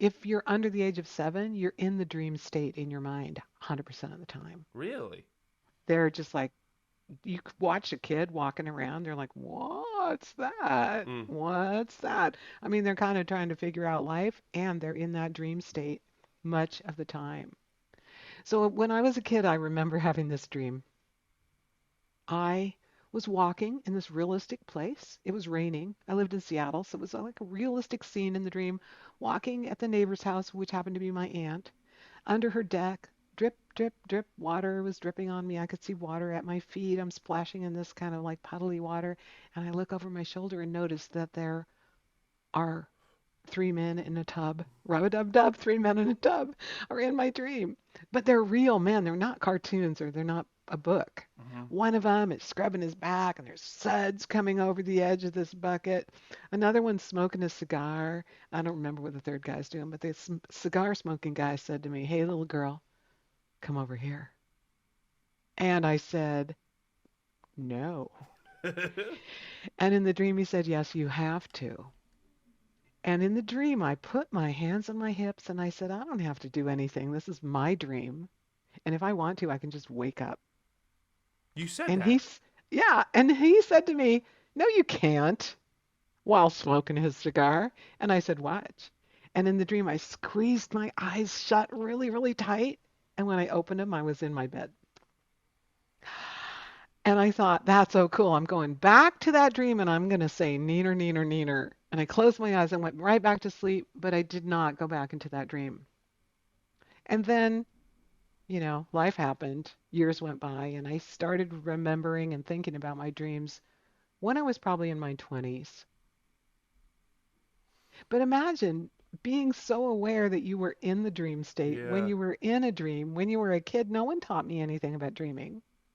If you're under the age of 7, you're in the dream state in your mind 100% of the time. Really? They're just like, you watch a kid walking around, they're like, what's that? Mm. What's that? I mean, they're kind of trying to figure out life and they're in that dream state much of the time. So when I was a kid, I remember having this dream. I was walking in this realistic place. It was raining. I lived in Seattle, so it was like a realistic scene in the dream, walking at the neighbor's house, which happened to be my aunt. Under her deck, drip, drip, drip, water was dripping on me. I could see water at my feet. I'm splashing in this kind of like puddly water, and I look over my shoulder and notice that there are 3 men in a tub. Rub-a-dub-dub, 3 men in a tub are in my dream. But they're real men. They're not cartoons or they're not a book. Hmm. One of them is scrubbing his back and there's suds coming over the edge of this bucket. Another one's smoking a cigar. I don't remember what the third guy's doing, but the cigar smoking guy said to me, "Hey, little girl, come over here." And I said, "No." And in the dream, he said, "Yes, you have to." And in the dream, I put my hands on my hips and I said, "I don't have to do anything. This is my dream. And if I want to, I can just wake up." You said And that. yeah, and he said to me, "No, you can't," while smoking his cigar. And I said, "Watch." And in the dream, I squeezed my eyes shut really, really tight. And when I opened them, I was in my bed. And I thought, that's so cool. I'm going back to that dream and I'm going to say neener, neener, neener. And I closed my eyes and went right back to sleep, but I did not go back into that dream. And then, life happened. Years went by and I started remembering and thinking about my dreams when I was probably in my 20s. But imagine being so aware that you were in the dream state when Yeah. you were in a dream, when you were a kid. No one taught me anything about dreaming.